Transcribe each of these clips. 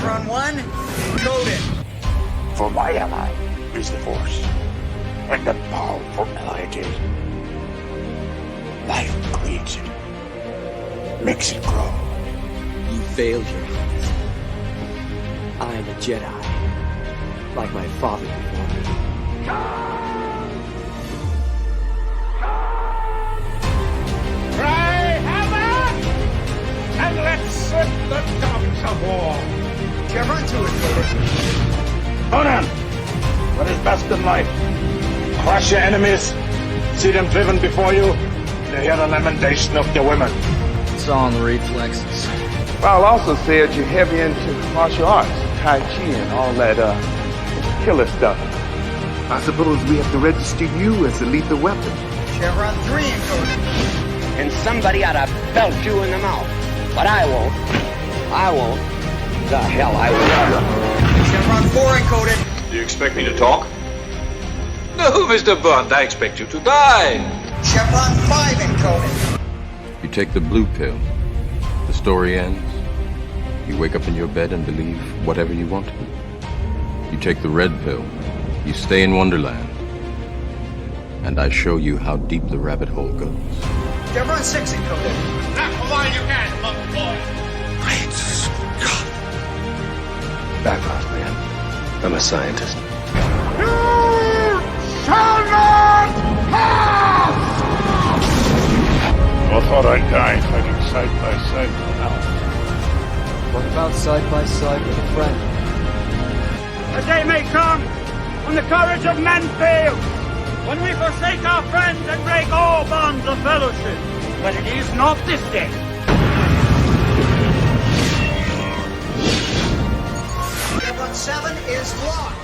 Chevron 1, coded. For my ally is the Force, and the powerful ally it is. Life creates it, makes it grow. You failed your hunt. I am a Jedi, like my father before me. Cry hammer, and let's set the dogs of war. Chevron 2 is coded. Conan, what is best in life? Crush your enemies, see them driven before you, to hear the lamentation of your women. It's all in the reflexes. I'll also say that you're heavy into martial arts, Tai Chi and all that killer stuff. I suppose we have to register you as a lethal weapon. Chevron 3 encoded. And somebody ought to belt you in the mouth. But I won't. I won't. The hell I will. Chevron 4 encoded. Do you expect me to talk? No, Mr. Bond, I expect you to die. Chevron 5 encoded. You take the blue pill. The story ends. You wake up in your bed and believe whatever you want to. You take the red pill. You stay in Wonderland. And I show you how deep the rabbit hole goes. Chevron 6 encoded. Now, come on, you can, monkey boy. Great Scott. Back off, man. I'm a scientist. You shall not pass! I thought I'd die fighting side by side with an elf. What about side by side with a friend? A day may come when the courage of men fails, when we forsake our friends and break all bonds of fellowship. But it is not this day. Chevron 7 is locked.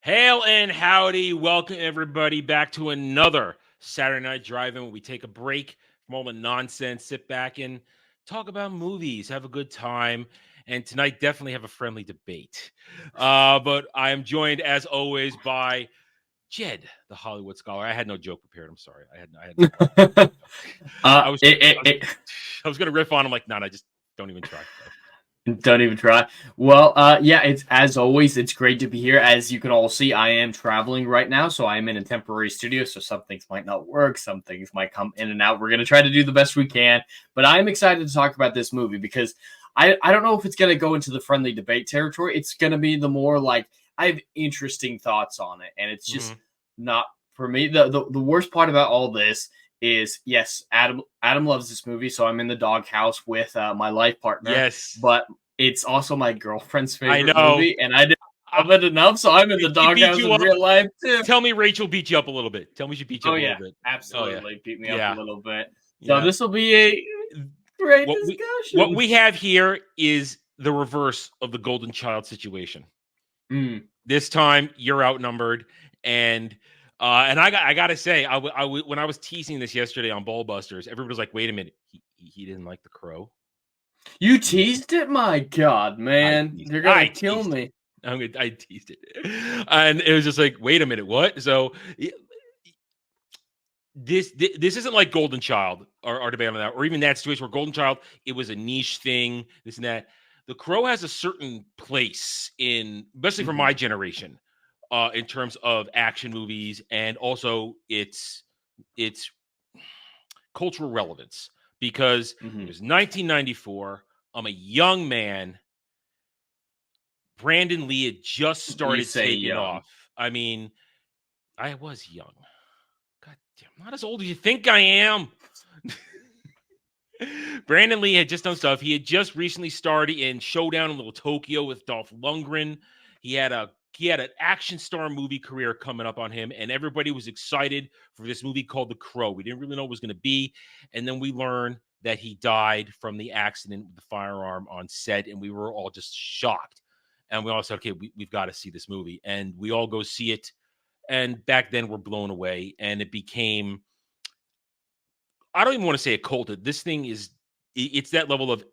Hail and howdy. Welcome, everybody, back to another Saturday Night Drive-In where we take a break from all the nonsense, sit back and talk about movies, have a good time, and tonight definitely have a friendly debate. But I am joined, as always, by Jed, the Hollywood scholar. I had no joke prepared. I'm sorry. I was going to riff on him like, no, I just don't even try. Don't even try. Well, yeah, it's as always, it's great to be here. As you can all see, I am traveling right now, so I'm in a temporary studio, so some things might not work, some things might come in and out. We're going to try to do the best we can, but I'm excited to talk about this movie because I don't know if it's going to go into the friendly debate territory. It's going to be the more like, I have interesting thoughts on it, and it's just not for me. The worst part about all this is, yes, Adam loves this movie, so I'm in the doghouse with my life partner. Yes. But it's also my girlfriend's favorite movie, and I didn't love it enough, so I'm in the doghouse in real life, too. Tell me Rachel beat you up a little bit. Tell me she beat you up a little bit. Absolutely. Beat me up a little bit. So this will be a great discussion. What we have here is the reverse of the golden child situation. This time, you're outnumbered, and I gotta say, when I was teasing this yesterday on Ballbusters, everybody was like, "Wait a minute, he didn't like The Crow." You teased it, my God, man! You're gonna kill me. I teased it, and it was just like, "Wait a minute, what?" So this isn't like Golden Child or debate on that, or even that situation where Golden Child, it was a niche thing, this and that. The Crow has a certain place in, especially for my generation, in terms of action movies and also its cultural relevance, because it was 1994. I'm a young man. Brandon Lee had just started taking off. I mean, I was young. God damn, I'm not as old as you think I am. Brandon Lee had just done stuff. He had just recently started in Showdown in Little Tokyo with Dolph Lundgren. He had an action star movie career coming up on him, and everybody was excited for this movie called The Crow. We didn't really know what it was going to be, and then we learned that he died from the accident with the firearm on set, and we were all just shocked. And we all said, okay, we've got to see this movie. And we all go see it, and back then we're blown away, and it became, I don't even want to say a cult. This thing it's that level of,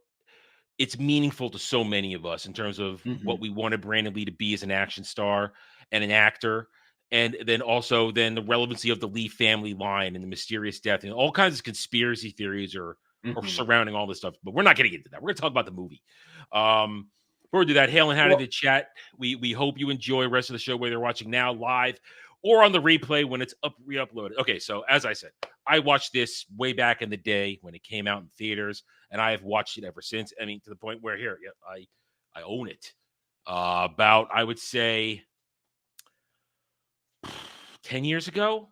it's meaningful to so many of us in terms of what we wanted Brandon Lee to be as an action star and an actor. and then also then the relevancy of the Lee family line and the mysterious death and all kinds of conspiracy theories are surrounding all this stuff. But we're not going to get into that. We're going to talk about the movie. Before we do that, hail and how to the chat. We hope you enjoy the rest of the show, whether you're watching now live or on the replay when it's re-uploaded. Okay, so as I said, I watched this way back in the day when it came out in theaters, and I have watched it ever since. I mean, to the point where I own it. About, I would say, 10 years ago,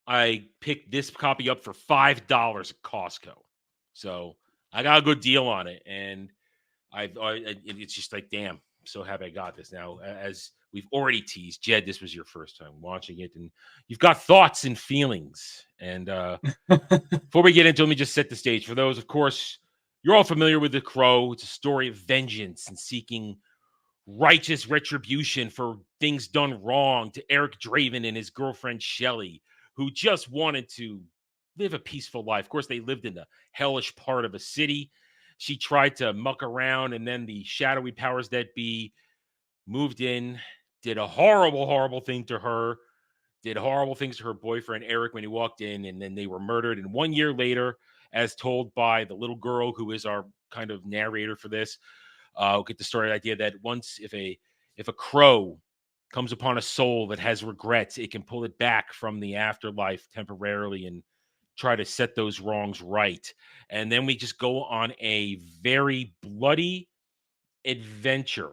I picked this copy up for $5 at Costco. So I got a good deal on it, and it's just like, damn, I'm so happy I got this. Now, as we've already teased, Jed, this was your first time watching it, and you've got thoughts and feelings. And before we get into it, let me just set the stage. For those, of course, you're all familiar with The Crow. It's a story of vengeance and seeking righteous retribution for things done wrong to Eric Draven and his girlfriend Shelley, who just wanted to live a peaceful life. Of course, they lived in the hellish part of a city. She tried to muck around, and then the shadowy powers that be moved in, did a horrible, horrible thing to her, did horrible things to her boyfriend, Eric, when he walked in, and then they were murdered. And 1 year later, as told by the little girl who is our kind of narrator for this, get the story idea that once if a crow comes upon a soul that has regrets, it can pull it back from the afterlife temporarily and try to set those wrongs right. And then we just go on a very bloody adventure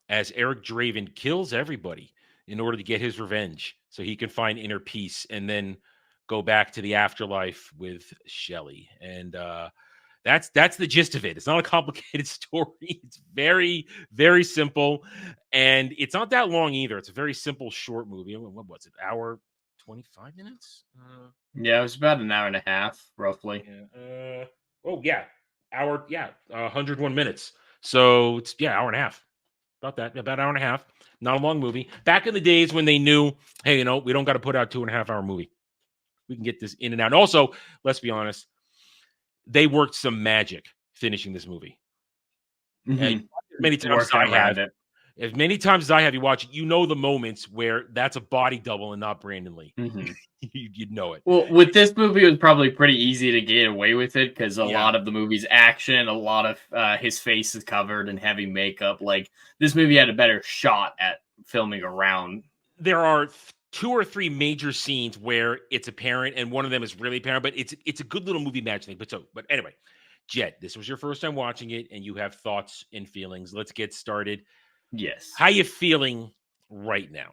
as Eric Draven kills everybody in order to get his revenge so he can find inner peace and then go back to the afterlife with Shelley. And that's the gist of it. It's not a complicated story. It's very, very simple. And it's not that long either. It's a very simple, short movie. What was it? Hour 25 minutes? Yeah, it was about an hour and a half, roughly. Yeah. 101 minutes. So it's, hour and a half. About an hour and a half. Not a long movie. Back in the days when they knew, hey, we don't got to put out 2.5 hour movie. We can get this in and out. And also, let's be honest, they worked some magic finishing this movie. And many times as many times as I have you watch it, the moments where that's a body double and not Brandon Lee. You'd know it. Well, with this movie, it was probably pretty easy to get away with it because a lot of the movie's action, a lot of his face is covered in heavy makeup. Like, this movie had a better shot at filming around. There are 2 or 3 major scenes where it's apparent, and one of them is really apparent, but it's a good little movie match thing. But anyway, Jed, this was your first time watching it, and you have thoughts and feelings. Let's get started. Yes. How you feeling right now?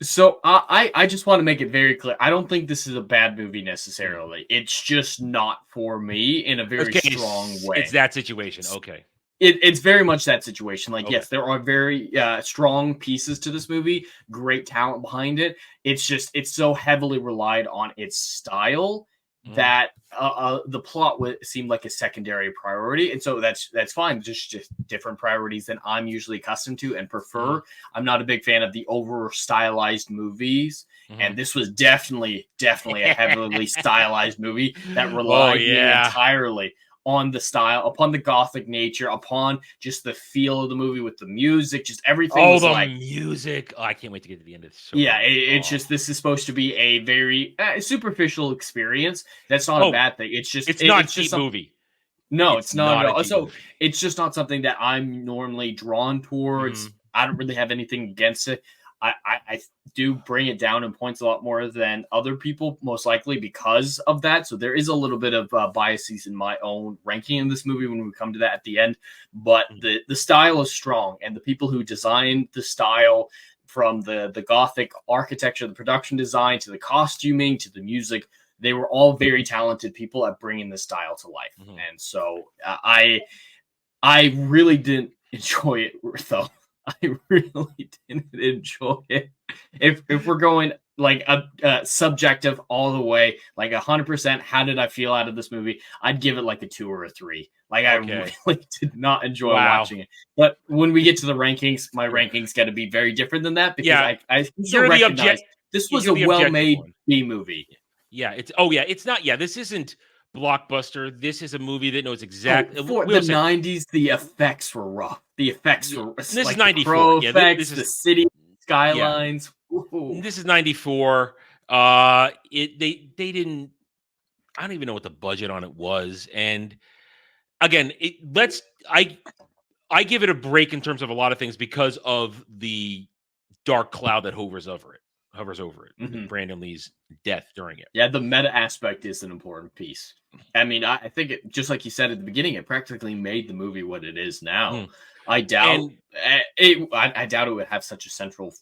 So I just want to make it very clear. I don't think this is a bad movie necessarily. It's just not for me in a very strong way. It's that situation. Okay. It's very much that situation. Like, yes, there are very strong pieces to this movie, great talent behind it. It's just, it's so heavily relied on its style that the plot seemed like a secondary priority. And so that's fine. Just different priorities than I'm usually accustomed to and prefer. I'm not a big fan of the over stylized movies. And this was definitely a heavily stylized movie that relied entirely on the style, upon the gothic nature, upon just the feel of the movie with the music, just everything. Oh, the music! Oh, I can't wait to get to the end of this. It's just, this is supposed to be a very superficial experience. That's not a bad thing. It's just, it's not just a movie. No, it's not at all. So it's just not something that I'm normally drawn towards. I don't really have anything against it. I do bring it down in points a lot more than other people, most likely because of that. So there is a little bit of biases in my own ranking in this movie when we come to that at the end. But the style is strong, and the people who designed the style, from the Gothic architecture, the production design, to the costuming, to the music, they were all very talented people at bringing the style to life. And so I really didn't enjoy it, though. I really didn't enjoy it. If we're going like a subjective all the way, like 100%, how did I feel out of this movie? I'd give it like a 2 or a 3. Like, I really did not enjoy watching it. But when we get to the rankings, my rankings got to be very different than that, because I still recognize this was a well-made B movie. It's not. This isn't blockbuster. This is a movie that knows exactly. For the 90s, the effects were rough. The effects were this like is 94. Effects, the city skylines. Ooh. This is 94. They didn't. I don't even know what the budget on it was. And again, I give it a break in terms of a lot of things because of the dark cloud that hovers over it. Mhm. Brandon Lee's death during it. Yeah, the meta aspect is an important piece. I mean, I think it, just like you said at the beginning, it practically made the movie what it is now. I doubt I doubt it would have such a central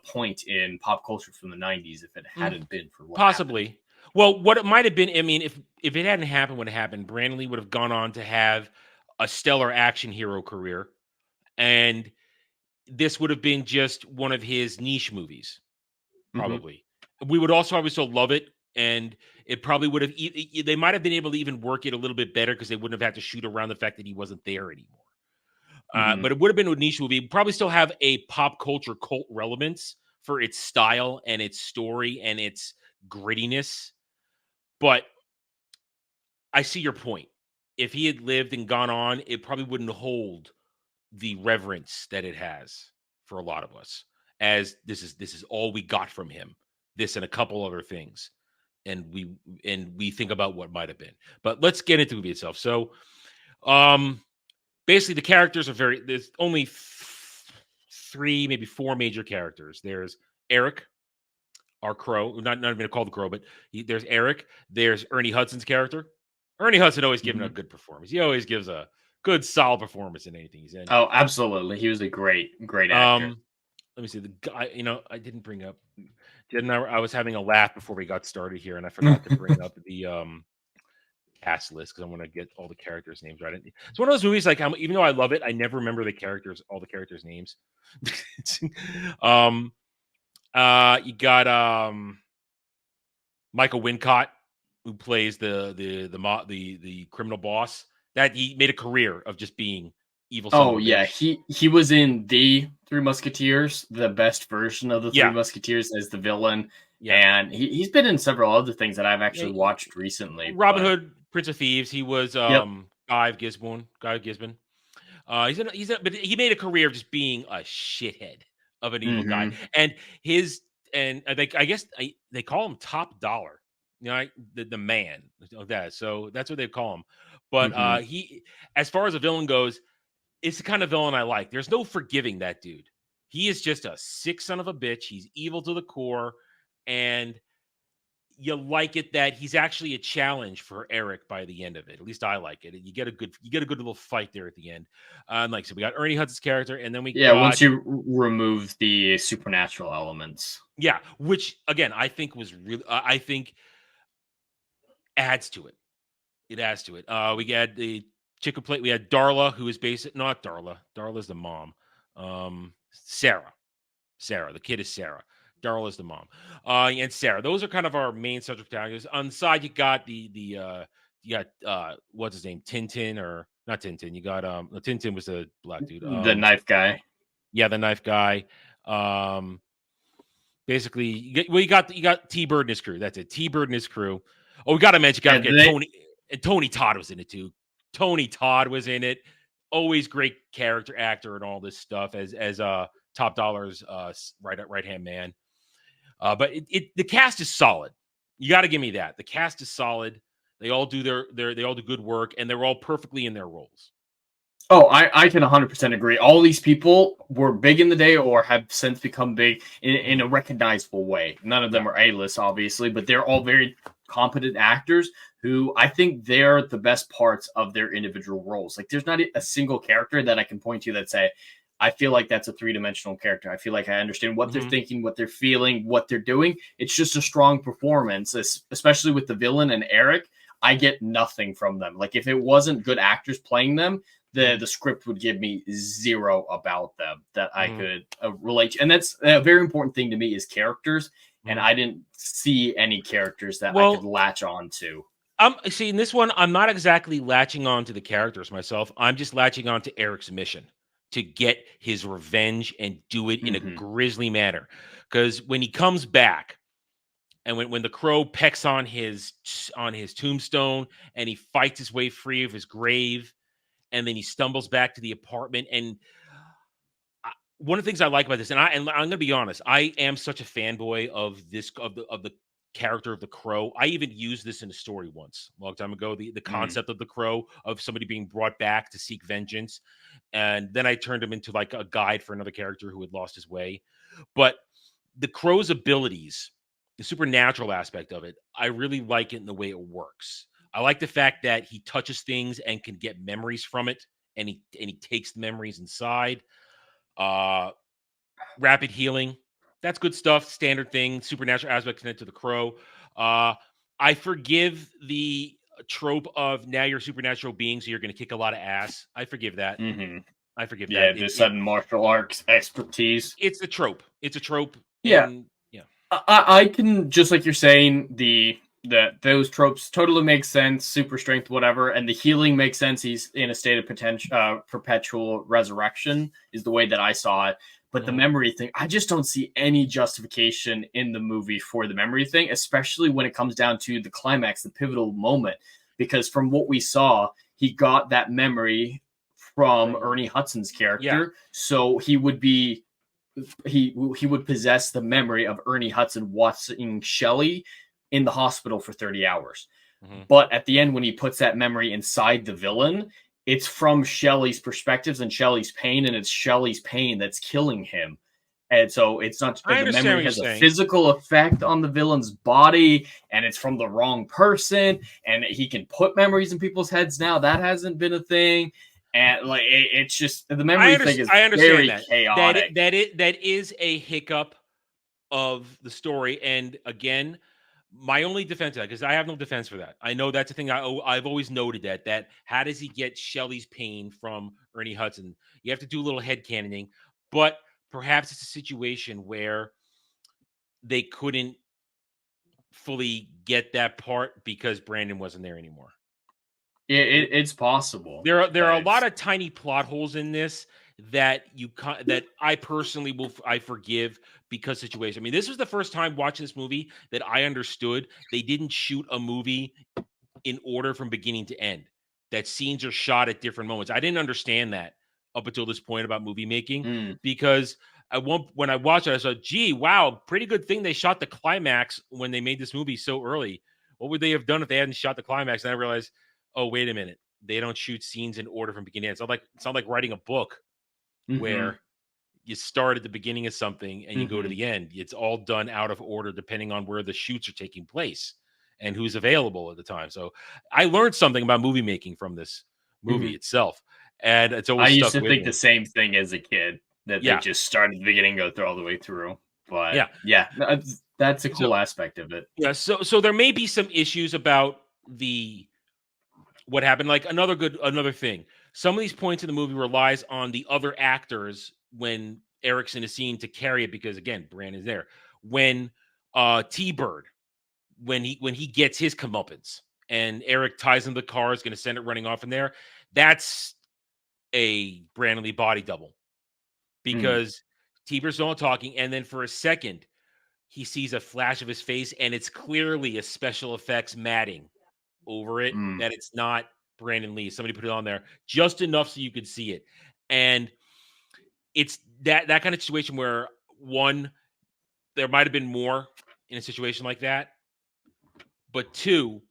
point in pop culture from the 90s if it hadn't been for what possibly happened. Well, what it might have been, I mean, if it hadn't happened, what happened, Brandon Lee would have gone on to have a stellar action hero career, and this would have been just one of his niche movies. Probably. We would also obviously love it, and it probably would have. They might have been able to even work it a little bit better because they wouldn't have had to shoot around the fact that he wasn't there anymore. But it would have been a niche movie. Probably still have a pop culture cult relevance for its style and its story and its grittiness. But I see your point. If he had lived and gone on, it probably wouldn't hold the reverence that it has for a lot of us. As this is all we got from him. This and a couple other things. And we think about what might have been. But let's get into the movie itself. So basically the characters are there's only 3, maybe 4 major characters. There's Eric, our crow, not even called the crow, but there's Eric. There's Ernie Hudson's character. Ernie Hudson always given a good performance. He always gives a good, solid performance in anything he's in. Oh, absolutely. He was a great actor. Let me see. The guy, I didn't bring up. I was having a laugh before we got started here, and I forgot to bring up the cast list because I want to get all the characters' names right. It's one of those movies like even though I love it, I never remember all the characters' names. You got Michael Wincott, who plays the criminal boss. That he made a career of just being evil. Oh yeah, he was in the Three Musketeers, the best version of the Three Musketeers as the villain. Yeah. And he's been in several other things that I've actually watched recently. Robin Hood, Prince of Thieves. He was Guy Gisborne. But he made a career of just being a shithead of an evil guy. And I guess they call him Top Dollar. You know, the man of that. So that's what they call him. But he, as far as a villain goes, it's the kind of villain I like. There's no forgiving that dude. He is just a sick son of a bitch. He's evil to the core, and you like it that he's actually a challenge for Eric by the end of it. At least I like it. You get a good little fight there at the end. Like I said, we got Ernie Hudson's character, and then once you remove the supernatural elements, which again I think was really I think adds to it. It adds to it. We had the chicken plate. We had Darla, who is not Darla. Darla's the mom. Sarah. The kid is Sarah. Darla's the mom. And Sarah. Those are kind of our main subject characters. On the side, you got you got what's his name? Tintin or not Tintin. You got Tintin was the black dude. The knife guy. Yeah, the knife guy. Basically, you got T-Bird and his crew. That's it. T-Bird and his crew. Oh, we got to mention, Tony. And Tony Todd was in it too. Tony Todd was in it. Always great character actor and all this stuff as Top Dollar's right hand man. But the cast is solid. You got to give me that. The cast is solid. They all do they all do good work, and they're all perfectly in their roles. Oh, I can 100% agree. All these people were big in the day or have since become big in a recognizable way. None of them are A-list, obviously, but they're all very competent actors who I think they're the best parts of their individual roles. Like, there's not a single character that I can point to that say, I feel like that's a three-dimensional character. I feel like I understand what they're thinking, what they're feeling, what they're doing. It's just a strong performance, especially with the villain and Eric. I get nothing from them. Like, if it wasn't good actors playing them, the script would give me zero about them that I could relate to. And that's a very important thing to me is characters. And I didn't see any characters that I could latch on to. See, in this one, I'm not exactly latching on to the characters myself. I'm just latching on to Eric's mission to get his revenge and do it in a grisly manner. Because when he comes back, and when the crow pecks on his tombstone, and he fights his way free of his grave, and then he stumbles back to the apartment, and one of the things I like about this, and I'm going to be honest, I am such a fanboy of the character of the Crow. I even used this in a story once, a long time ago. The concept of the Crow, of somebody being brought back to seek vengeance, and then I turned him into like a guide for another character who had lost his way. But the Crow's abilities, the supernatural aspect of it, I really like it in the way it works. I like the fact that he touches things and can get memories from it, and he takes the memories inside. Rapid healing, that's good stuff. Standard thing. Supernatural aspect connected to the Crow. I forgive the trope of now you're a supernatural being, so you're going to kick a lot of ass. I forgive that. I forgive that. Yeah, the sudden martial arts expertise. It's a trope. It's a trope. Yeah. And, yeah. I can, just like you're saying, those tropes totally make sense. Super strength, whatever, and the healing makes sense. He's in a state of perpetual resurrection is the way that I saw it. But the memory thing, I just don't see any justification in the movie for the memory thing, especially when it comes down to the climax, the pivotal moment. Because from what we saw, he got that memory from Ernie Hudson's character, so he would be he would possess the memory of Ernie Hudson watching Shelley in the hospital for 30 hours. But at the end, when he puts that memory inside the villain, it's from Shelley's perspectives and Shelley's pain, and it's Shelley's pain that's killing him. And so it's not the memory has a physical effect on the villain's body, and it's from the wrong person, and he can put memories in people's heads now. That hasn't been a thing. And like it's just the memory thing is very chaotic. That is a hiccup of the story. And again, my only defense to that, because I have no defense for that. I know that's a thing I've always noted that how does he get Shelley's pain from Ernie Hudson? You have to do a little headcanoning, but perhaps it's a situation where they couldn't fully get that part because Brandon wasn't there anymore. It's possible. There are a lot of tiny plot holes in this that I personally I forgive because situation. I mean, this was the first time watching this movie that I understood they didn't shoot a movie in order from beginning to end. That scenes are shot at different moments. I didn't understand that up until this point about movie making because when I watched it, I said, "Gee, wow, pretty good thing they shot the climax when they made this movie so early. What would they have done if they hadn't shot the climax?" And I realized, oh, wait a minute. They don't shoot scenes in order from beginning to end. It's not like writing a book where you start at the beginning of something and you go to the end. It's all done out of order depending on where the shoots are taking place and who's available at the time. So I learned something about movie making from this movie itself. And it's always I used stuck to with think me. the same thing as a kid, that they just start at the beginning, go through all the way through. But that's a cool aspect of it. Yeah. So there may be some issues about what happened. Like another thing. Some of these points in the movie relies on the other actors when Eric's in a scene to carry it because again, Brandon's there. When T-Bird, when he gets his comeuppance and Eric ties him to the car, is going to send it running off in there. That's a Brandon Lee body double because T-Bird's all talking, and then for a second he sees a flash of his face, and it's clearly a special effects matting over it that it's not Brandon Lee. Somebody put it on there just enough so you could see it. And it's that kind of situation where one, there might have been more in a situation like that, but two,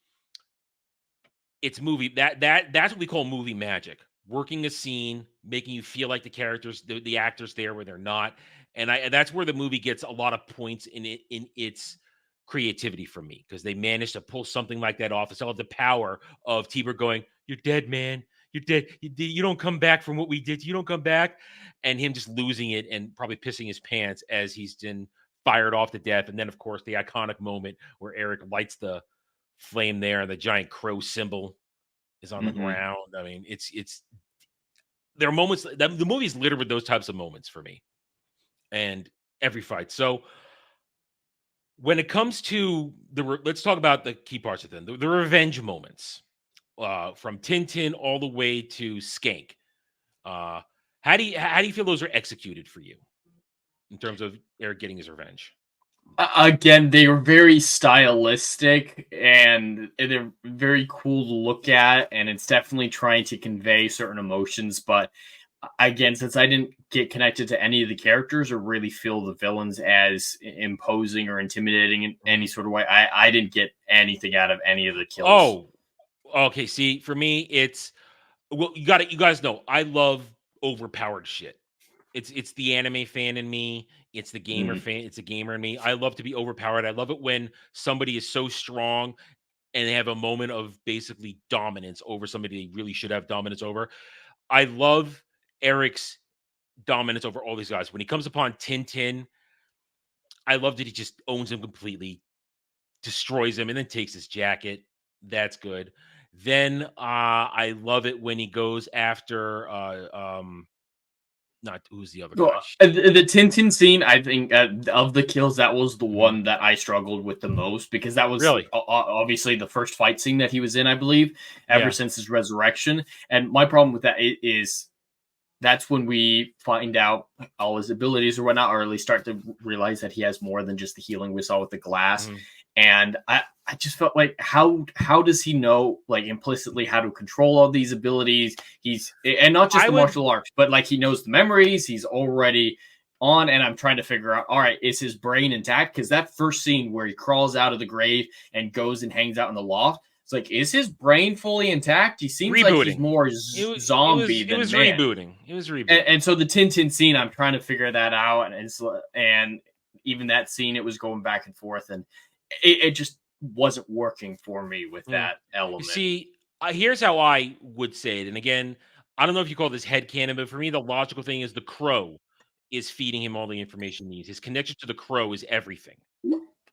it's movie that's what we call movie magic. Working a scene, making you feel like the characters, the actors there where they're not. And that's where the movie gets a lot of points in its creativity from me, because they managed to pull something like that off. It's all the power of T-Bird going, "You're dead, man. You're dead. You don't come back from what we did. You don't come back." And him just losing it and probably pissing his pants as he's been fired off to death. And then, of course, the iconic moment where Eric lights the flame there and the giant crow symbol is on the ground. I mean, there are moments. The movie's littered with those types of moments for me, and every fight. So when it comes to let's talk about the key parts of them. The revenge moments, from Tintin all the way to Skank. How do you feel those are executed for you in terms of Eric getting his revenge? Again, they were very stylistic and they're very cool to look at, and it's definitely trying to convey certain emotions. But again, since I didn't get connected to any of the characters or really feel the villains as imposing or intimidating in any sort of way. I didn't get anything out of any of the kills. Oh, okay. See, for me, it's well, you got it. You guys know I love overpowered shit. It's the anime fan in me. It's the gamer fan. It's a gamer in me. I love to be overpowered. I love it when somebody is so strong and they have a moment of basically dominance over somebody they really should have dominance over. I love Eric's dominance over all these guys. When he comes upon Tintin, I love that he just owns him completely, destroys him, and then takes his jacket. That's good. Then I love it when he goes after not who's the other guy? The Tintin scene, I think, of the kills, that was the one that I struggled with the most, because that was really obviously the first fight scene that he was in, I believe, ever since his resurrection. And my problem with that is that's when we find out all his abilities or whatnot, or at least start to realize that he has more than just the healing we saw with the glass. And I just felt like, how does he know, like, implicitly how to control all these abilities? And not just martial arts, but like he knows the memories. He's already on, and I'm trying to figure out, all right, is his brain intact? Because that first scene where he crawls out of the grave and goes and hangs out in the loft, it's like, is his brain fully intact? He seems like he's more zombie than man. It was rebooting. It was rebooting. And so the Tintin scene, I'm trying to figure that out, and even that scene, it was going back and forth, and it just wasn't working for me with that element. You see, here's how I would say it. And again, I don't know if you call this headcanon, but for me, the logical thing is the crow is feeding him all the information he needs. His connection to the crow is everything.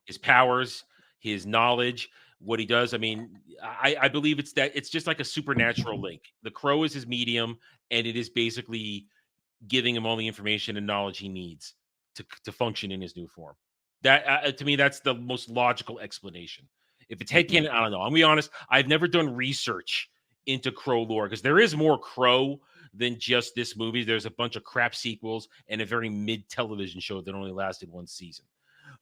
His powers, his knowledge, what he does. I mean, I believe it's just like a supernatural link. The crow is his medium, and it is basically giving him all the information and knowledge he needs to function in his new form. That to me, that's the most logical explanation. If it's headcanon, I don't know. I'll be honest, I've never done research into Crow lore, because there is more Crow than just this movie. There's a bunch of crap sequels and a very mid television show that only lasted one season.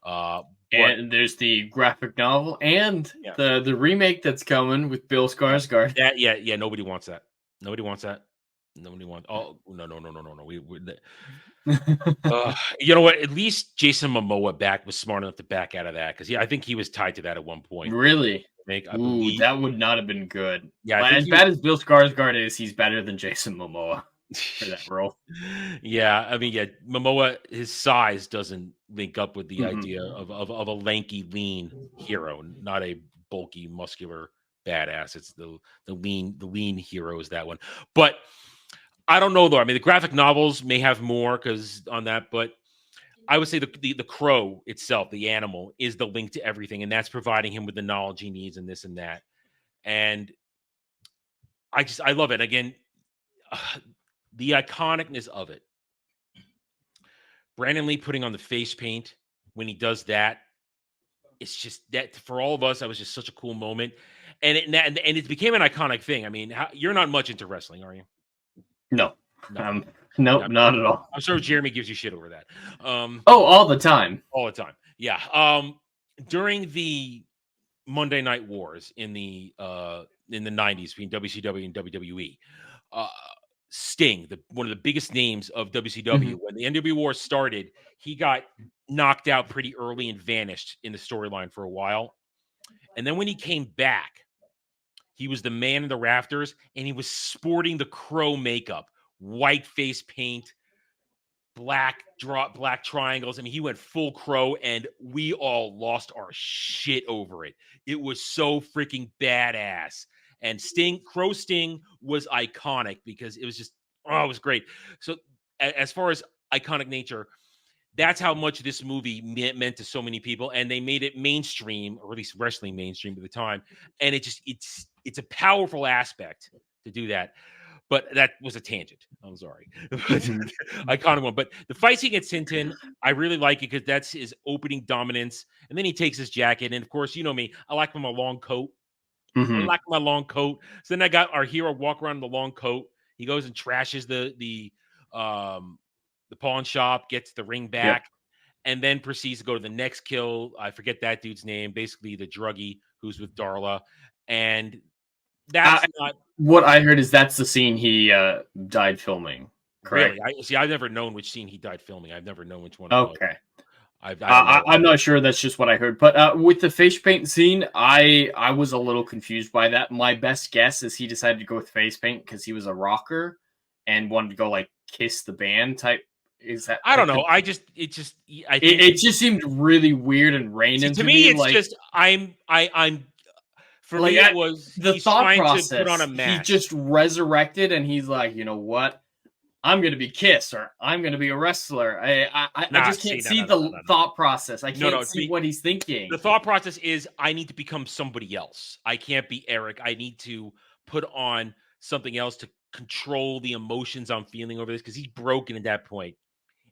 And there's the graphic novel and the remake that's coming with Bill Skarsgård. Yeah, nobody wants that. Nobody wants that. Nobody wants. Oh no. You know what? At least Jason Momoa was smart enough to back out of that, because I think he was tied to that at one point. Really? That would not have been good. Yeah, as bad as Bill Skarsgård is, he's better than Jason Momoa for that role. Yeah, I mean, Momoa, his size doesn't link up with the idea of a lanky, lean hero, not a bulky, muscular badass. It's the lean hero is that one. But I don't know, though. I mean, the graphic novels may have more because on that, but I would say the crow itself, the animal, is the link to everything, and that's providing him with the knowledge he needs and this and that. And I love it. Again, the iconicness of it. Brandon Lee putting on the face paint when he does that, it's just that for all of us, that was just such a cool moment, and it became an iconic thing. I mean, you're not much into wrestling, are you? No. Nope, not at all. I'm sure Jeremy gives you shit over that. All the time. All the time. Yeah. During the Monday Night Wars in the 90s between WCW and WWE, Sting, one of the biggest names of WCW, when the NWA War started, he got knocked out pretty early and vanished in the storyline for a while. And then when he came back, he was the man in the rafters, and he was sporting the crow makeup, white face paint, black triangles. I mean, he went full crow, and we all lost our shit over it. It was so freaking badass. And Crow Sting was iconic because it was just, it was great. So as far as iconic nature, that's how much this movie meant to so many people, and they made it mainstream, or at least wrestling mainstream at the time. And it's a powerful aspect to do that. But that was a tangent. I'm sorry. Iconic one. But the fight scene against Tintin, I really like it because that's his opening dominance. And then he takes his jacket. And of course, you know me, I like him a long coat. I like my long coat. So then I got our hero walk around in the long coat. He goes and trashes the pawn shop, gets the ring back, and then proceeds to go to the next kill. I forget that dude's name. Basically, the druggie who's with Darla, and that's not what I heard. Is that's the scene he died filming? correct? Really? I've never known which scene he died filming. I've never known which one. It was. Okay. I'm not sure. That's just what I heard. But with the face paint scene, I was a little confused by that. My best guess is he decided to go with face paint because he was a rocker and wanted to go like Kiss the Band type. Is that? I don't know. I think it just seemed really weird and random to me. It's like, just I'm. For like, me, it was the he's thought trying process. to put on a mask. He just resurrected, and he's like, you know what? I'm going to be Kiss, or I'm going to be a wrestler. I just can't see the thought process. I can't see what he's thinking. The thought process is, I need to become somebody else. I can't be Eric. I need to put on something else to control the emotions I'm feeling over this, because he's broken at that point.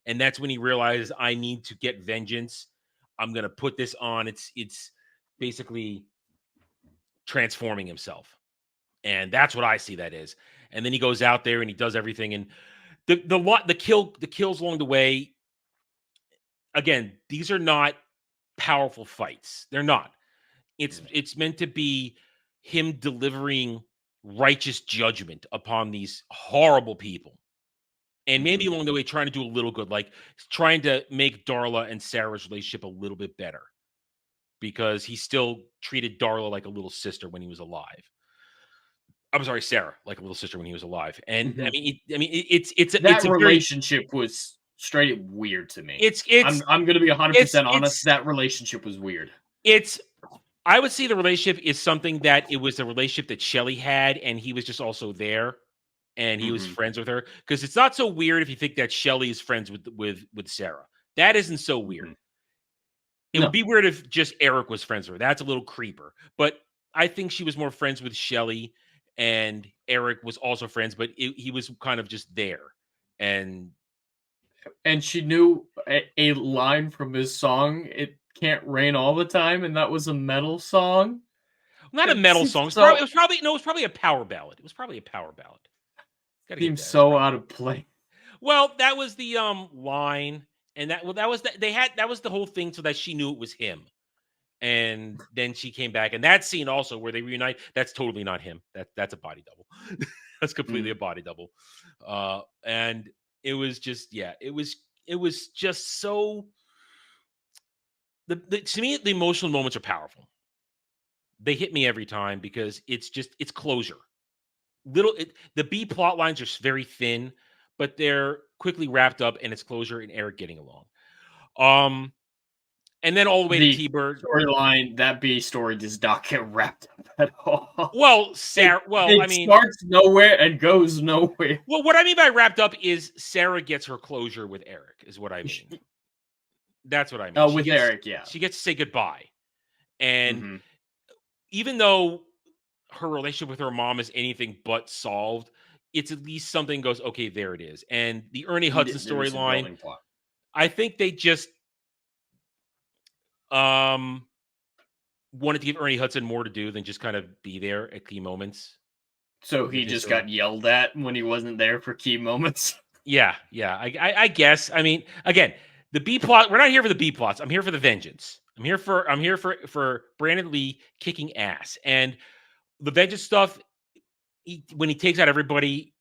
And that's when he realizes, I need to get vengeance. I'm going to put this on. It's basically transforming himself. And that's what I see that is. And then he goes out there and he does everything. And the kills along the way, again, these are not powerful fights. They're not. It's meant to be him delivering righteous judgment upon these horrible people. And maybe along the way trying to do a little good, like trying to make Darla and Sarah's relationship a little bit better, because he still treated Darla like a little sister when he was alive. I'm sorry, Sarah, like a little sister when he was alive. And I mean, that relationship was straight weird to me. I'm going to be 100% honest. That relationship was weird. I would say the relationship is something that it was a relationship that Shelley had, and he was just also there, and he was friends with her. Because it's not so weird if you think that Shelley is friends with Sarah. That isn't so weird. It would be weird if just Eric was friends with her. That's a little creeper. But I think she was more friends with Shelley. And Eric was also friends, but he was kind of just there. And she knew a line from his song, "It Can't Rain All the Time," and that was a metal song. Not a metal song. It was probably a power ballad. It was probably a power ballad. Seems so out of place. Well, that was the line, and that was the whole thing, so that she knew it was him. And then she came back, and that scene also where they reunite, that's totally not him. That's a body double. That's completely a body double. And it was just, it was just so, to me, the emotional moments are powerful. They hit me every time because it's closure. The B plot lines are very thin, but they're quickly wrapped up, and it's closure and Eric getting along. And then all the way to T-Bird storyline. That B story does not get wrapped up at all. Well, Sarah. It starts nowhere and goes nowhere. Well, what I mean by wrapped up is Sarah gets her closure with Eric. Is what I mean. That's what I mean. Oh, with Eric, yeah. She gets to say goodbye, and even though her relationship with her mom is anything but solved, it's at least something goes, okay, there it is. And the Ernie Hudson storyline, I think they just wanted to give Ernie Hudson more to do than just kind of be there at key moments. So he just got yelled at when he wasn't there for key moments. Yeah. I guess. I mean, again, the B plot. We're not here for the B plots. I'm here for the vengeance. I'm here for Brandon Lee kicking ass, and the vengeance stuff. When he takes out everybody,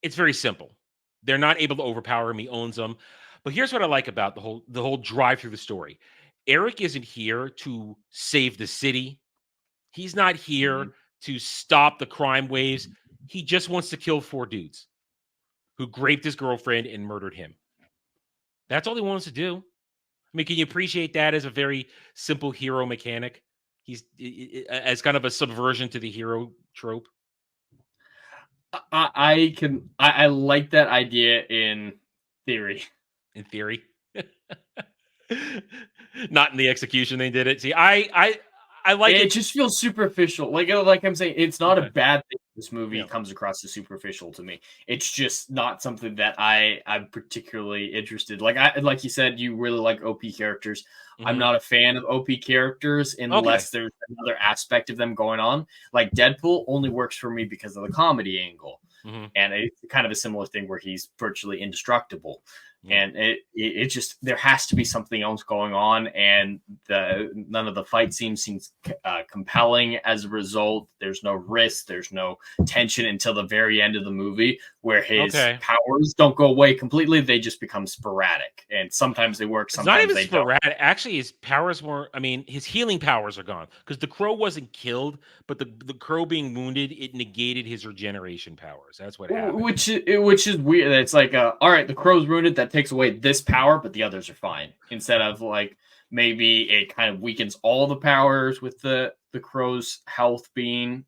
it's very simple. They're not able to overpower him. He owns them. But here's what I like about the whole drive through the story. Eric isn't here to save the city. He's not here to stop the crime waves. He just wants to kill 4 dudes who raped his girlfriend and murdered him. That's all he wants to do. I mean, can you appreciate that as a very simple hero mechanic? He's as kind of a subversion to the hero trope. I like that idea in theory. In theory. Not in the execution they did it. See, I like it. It just feels superficial. Like I'm saying, it's not a bad thing. This movie comes across as superficial to me. It's just not something that I'm particularly interested. Like you said, you really like OP characters. I'm not a fan of OP characters unless there's another aspect of them going on. Like Deadpool only works for me because of the comedy angle. And it's kind of a similar thing where he's virtually indestructible. And it just, there has to be something else going on, and none of the fight seems compelling as a result. There's no risk, there's no tension until the very end of the movie, where his powers don't go away completely. They just become sporadic, and sometimes they work, sometimes it's not even sporadic. don't. Actually, his powers were, I mean, his healing powers are gone, because the crow wasn't killed, but the crow being wounded, it negated his regeneration powers. That's what happened. Which is weird. It's like, all right, the crow's wounded, that takes away this power, but the others are fine. Instead of like, maybe it kind of weakens all the powers with the crow's health being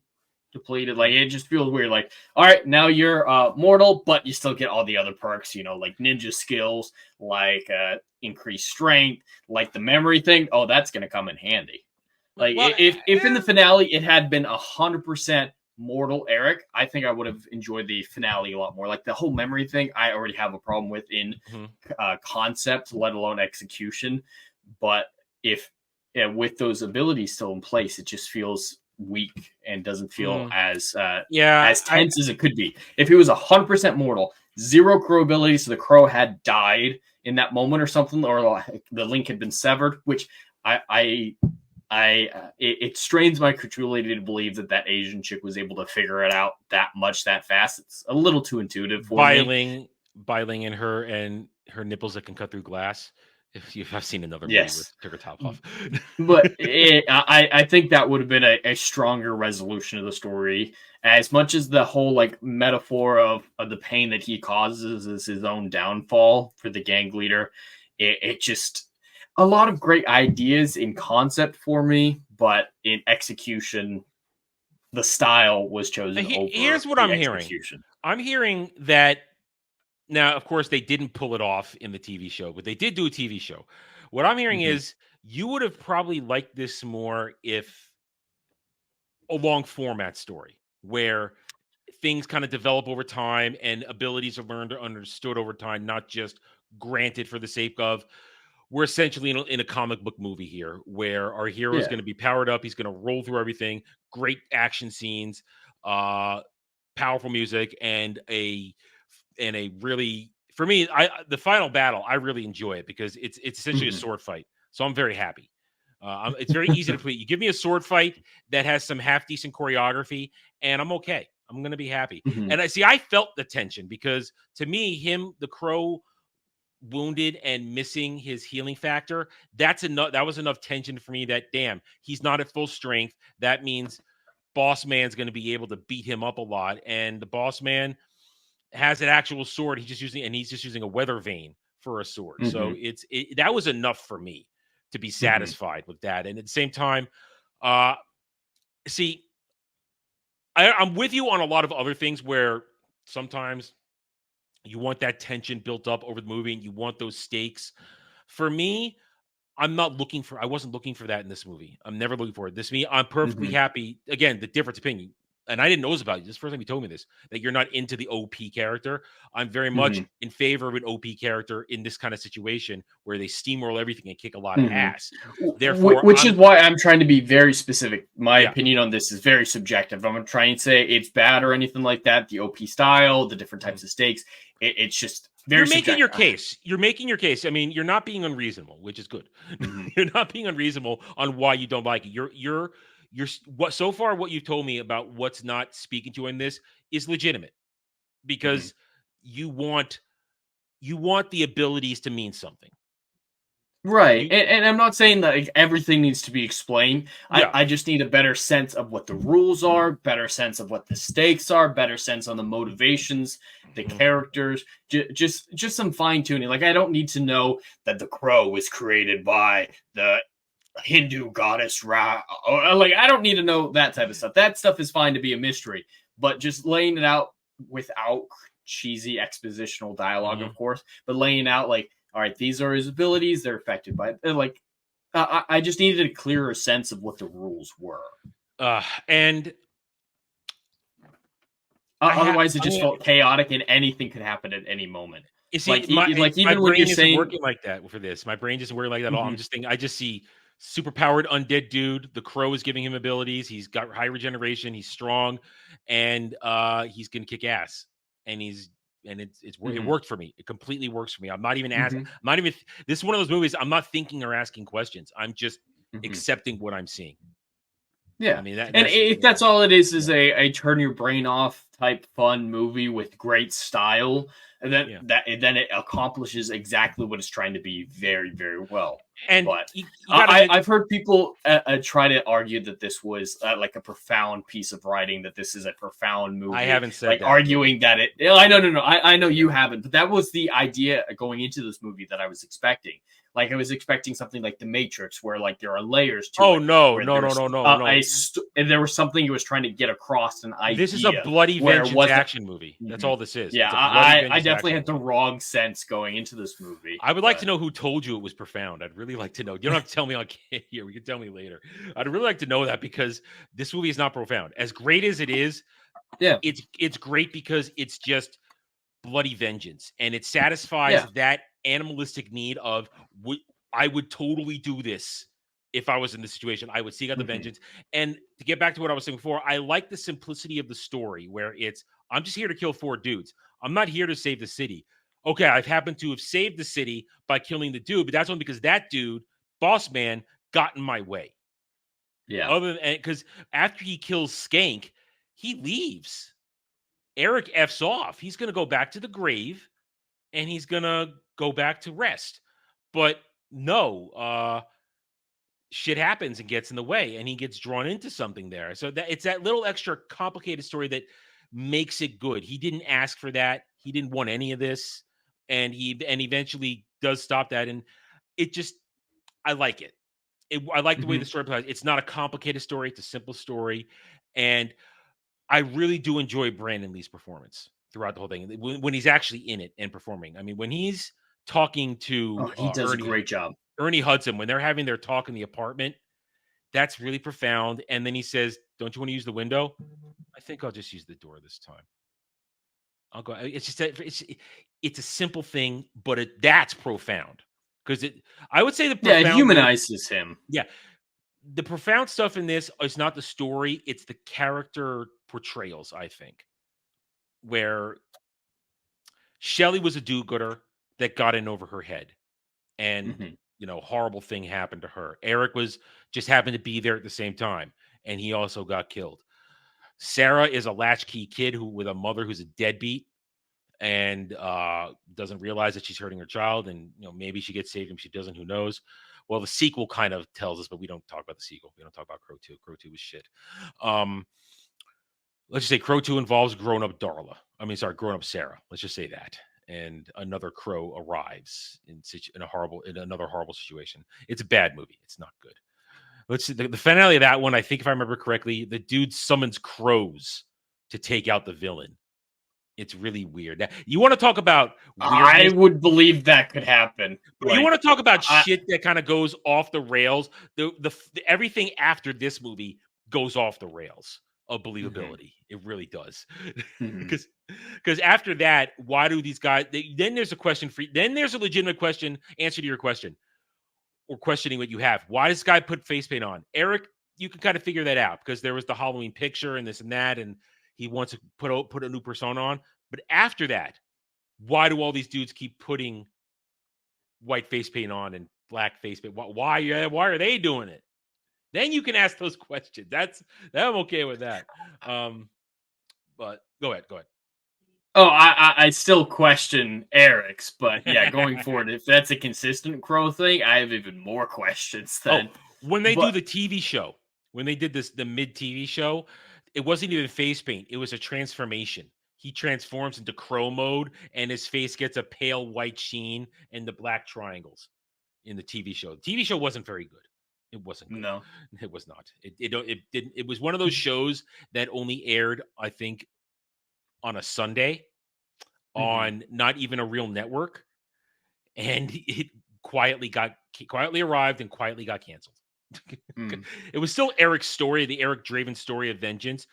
depleted. Like, it just feels weird. Like, all right, now you're mortal, but you still get all the other perks, like ninja skills, like increased strength, like the memory thing. Oh, that's going to come in handy. Like, if in the finale it had been 100% mortal Eric, I think I would have enjoyed the finale a lot more. Like, the whole memory thing, I already have a problem with in concept, let alone execution. But if with those abilities still in place, it just feels weak and doesn't feel as tense as it could be. If he was 100% mortal, 0 crow abilities, so the crow had died in that moment or something, or the link had been severed, which it strains my credulity to believe that Asian chick was able to figure it out that fast. It's a little too intuitive for me. Biling in her and her nipples that can cut through glass. If you have seen another movie where it took her top off. But I think that would have been a stronger resolution of the story. As much as the whole like metaphor of the pain that he causes is his own downfall for the gang leader, it just, a lot of great ideas in concept for me, but in execution, the style was chosen over. Here's what I'm hearing. I'm hearing that, now, of course, they didn't pull it off in the TV show, but they did do a TV show. What I'm hearing is you would have probably liked this more if a long format story where things kind of develop over time and abilities are learned or understood over time, not just granted for the sake of, we're essentially in a comic book movie here where our hero is going to be powered up. He's going to roll through everything, great action scenes, powerful music, and a really, for me, the final battle, I really enjoy it because it's essentially a sword fight. So I'm very happy. It's very easy to complete. You give me a sword fight that has some half decent choreography, and I'm okay. I'm going to be happy. And I felt the tension because to me, the crow wounded and missing his healing factor, that was enough tension for me that, damn, he's not at full strength. That means Boss Man's going to be able to beat him up a lot. And the Boss Man has an actual sword. He's just using a weather vane for a sword. So that was enough for me to be satisfied with that. And at the same time, I'm with you on a lot of other things where sometimes you want that tension built up over the movie and you want those stakes. For me, I wasn't looking for that in this movie. I'm never looking for it. I'm perfectly happy. Again, the difference opinion. And I didn't know this about you. This is the first time you told me this, that you're not into the OP character. I'm very much in favor of an OP character in this kind of situation where they steamroll everything and kick a lot of ass. Therefore, which is why I'm trying to be very specific. My opinion on this is very subjective. I'm not trying to say it's bad or anything like that. The OP style, the different types of stakes, it's just very You're making subjective. your case. You're making your case. I mean, you're not being unreasonable, which is good. You're not being unreasonable on why you don't like it. You're so far what you've told me about what's not speaking to you in this is legitimate because you want the abilities to mean something. Right. And I'm not saying that everything needs to be explained. I just need a better sense of what the rules are, better sense of what the stakes are, better sense on the motivations, the characters, just some fine tuning. Like, I don't need to know that the crow was created by the Hindu goddess Ra. Like, I don't need to know that type of stuff. That stuff is fine to be a mystery, but just laying it out without cheesy expositional dialogue, of course, but laying out like, all right, these are his abilities. They're affected by it. Like, I just needed a clearer sense of what the rules were. And otherwise, it just felt chaotic, and anything could happen at any moment. You see, even when you're saying working like that for this, my brain doesn't work like that at all. I'm just thinking, I just see super powered undead dude. The crow is giving him abilities. He's got high regeneration. He's strong, and he's gonna kick ass. And he's and it Mhm. worked for me. It completely works for me. I'm not even Mhm. this is one of those movies I'm not thinking or asking questions. I'm just Mhm. accepting what I'm seeing. Yeah, I mean and that's if that's all it is yeah. a turn your brain off type fun movie with great style, and Yeah. then it accomplishes exactly what it's trying to be very, very well. And But you got to admit, I've heard people try to argue that this was like a profound piece of writing, that this is a profound I movie, haven't said like that. arguing that it. I know, no, I know you haven't, but that was the idea going into this movie that I was expecting. Like I was expecting something like The Matrix, where like there are layers to Oh it. no, Where no, no, there's no, no, no. and there was something he was trying to get across, an This is a idea bloody where it vengeance wasn't. action movie. That's Mhm. all this is. Yeah, It's a bloody I vengeance definitely action had the movie. wrong sense going into this movie. I would like but- to know who told you it was profound. I'd really like to know. You don't have to tell me on here. You can tell me later. I'd really like to know that, because this movie is not profound. As great as it is, Yeah. it's great because it's just bloody vengeance, and it satisfies Yeah. that animalistic need of I would totally do this if I was in this situation. I would seek out the Mhm. vengeance. And to get back to what I was saying before, I like the simplicity of the story, where it's I'm just here to kill 4 dudes. I'm not here to save the city. Okay, I've happened to have saved the city by killing the dude, but that's only because that dude, boss man, got in my way. Yeah. Other than because after he kills Skank, he leaves. Eric F's off. He's going to go back to the grave, and he's going to go back to rest. But no, shit happens and gets in the way, and he gets drawn into something there. So that it's that little extra complicated story that makes it good. He didn't ask for that. He didn't want any of this, and he eventually does stop that. And it just, I like it. I like the way the Mhm. story plays. It's not a complicated story. It's a simple story, and I really do enjoy Brandon Lee's performance throughout the whole thing when he's actually in it and performing. I mean, when he's talking Oh, to he does a great job. Ernie Hudson, when they're having their talk in the apartment, that's really profound. And then he says, "Don't you want to use the window?" I think I'll just use the door this time. I'll go. It's just it's a simple thing, but that's profound, because I would say the Yeah, it profound humanizes him. yeah, the profound stuff in this is not the story; it's the character portrayals. I think where Shelley was a do-gooder that got in over her head, and Mhm. horrible thing happened to her. Eric was just happened to be there at the same time, and he also got killed. Sarah is a latchkey kid with a mother who's a deadbeat, and doesn't realize that she's hurting her child, and maybe she gets saved and she doesn't. Who knows? Well, the sequel kind of tells us, but we don't talk about the sequel. We don't talk about Crow 2. Crow 2 was shit. Let's just say Crow 2 involves grown-up Darla. I mean, sorry, grown-up Sarah. Let's just say that. And another Crow arrives in another horrible situation. It's a bad movie. It's not good. Let's see the finale of that one. I think if I remember correctly, the dude summons crows to take out the villain. It's really weird. You want to talk about I weirdness? would believe that could happen. You want to talk about shit that kind of goes off the rails? The everything after this movie goes off the rails of believability. It really does. Because after that, why do these guys? Then there's a question for you. Then there's a legitimate question, answer to your question, or questioning what you have. Why does this guy put face paint on? Eric, you can kind of figure that out because there was the Halloween picture and this and that, and he wants to put a new persona on. But after that, why do all these dudes keep putting white face paint on and black face paint? Why are they doing it? Then you can ask those questions. I'm okay with that. But go ahead. Oh, I still question Eric's, but yeah, going forward, if that's a consistent Crow thing, I have even more questions then. When they do the TV show, when they did the mid TV show, it wasn't even face paint. It was a transformation. He transforms into Crow mode, and his face gets a pale white sheen and the black triangles in the TV show. The TV show wasn't very good. It wasn't good. No, it was not. It didn't. It was one of those shows that only aired, I think, on a Sunday on not even a real network, and it quietly arrived and quietly got canceled. It was still Eric's story, the Eric Draven story of vengeance,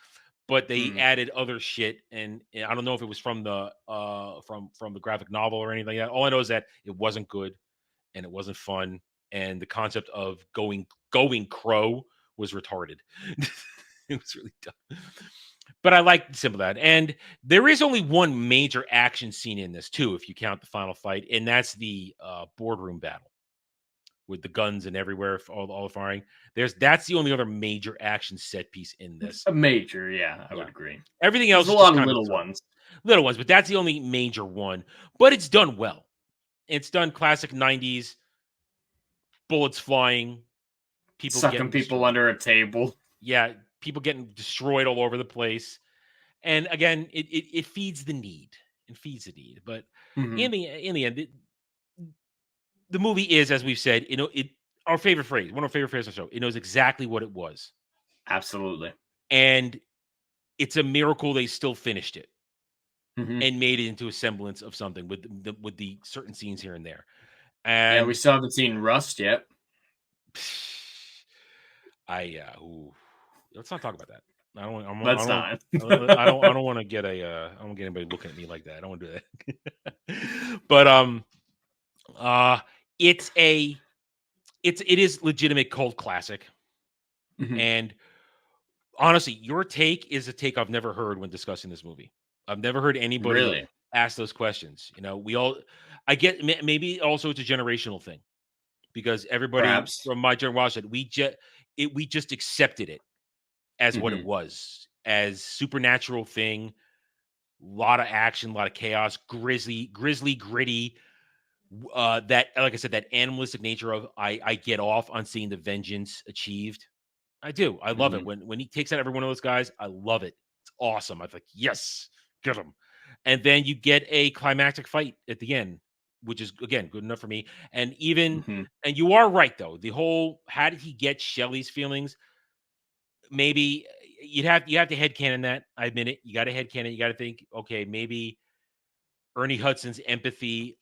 but they added other shit, and I don't know if it was from the from the graphic novel or anything like that. All I know is that it wasn't good and it wasn't fun, and the concept of going crow was retarded. It was really dumb. But I like the simple that. And there is only one major action scene in this, too, if you count the final fight, and that's the boardroom battle with the guns and everywhere, all the firing. That's the only other major action set piece in this. A major, yeah, I would agree. Everything else There's is a lot just of kind little ones, but that's the only major one. But it's done well. It's done classic 90s, bullets flying, people sucking getting people destroyed. under a table. Yeah, people getting destroyed all over the place. And again, it feeds the need. It feeds the need. But in the end, the movie is, as we've said, our favorite phrase, one of our favorite phrases on the show. It knows exactly what it was. Absolutely. And it's a miracle they still finished it and made it into a semblance of something with the certain scenes here and there. And yeah, we still haven't seen Rust yet. Let's not talk about that. I don't want to get I don't want to get anybody looking at me like that. I don't want to do that. But it is legitimate cult classic. And honestly, your take is a take I've never heard when discussing this movie. I've never heard anybody really ask those questions. I get maybe also it's a generational thing because everybody from my generation, we just accepted it as what it was, as supernatural thing, a lot of action, a lot of chaos, grisly, gritty. That, like I said, that animalistic nature of I get off on seeing the vengeance achieved. I do. I love it when he takes out every one of those guys. I love it. It's awesome. I'm like, yes, get him. And then you get a climactic fight at the end, which is again good enough for me. And even and you are right though. The whole how did he get Shelley's feelings? Maybe you have to headcanon that. I admit it. You got to headcanon. You got to think, okay, maybe Ernie Hudson's empathy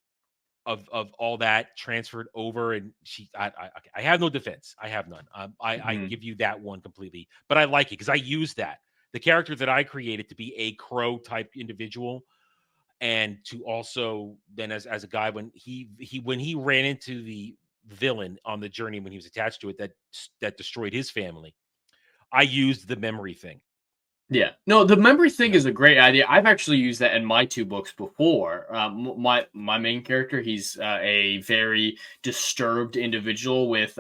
of all that transferred over, and I have no defense. I have none. I give you that one completely, but I like it because I use that. The character that I created to be a Crow type individual, and to also then as a guy when he ran into the villain on the journey when he was attached to it that destroyed his family, I used the memory thing. Yeah, no, the memory thing is a great idea. I've actually used that in my 2 books before. My main character, he's a very disturbed individual with,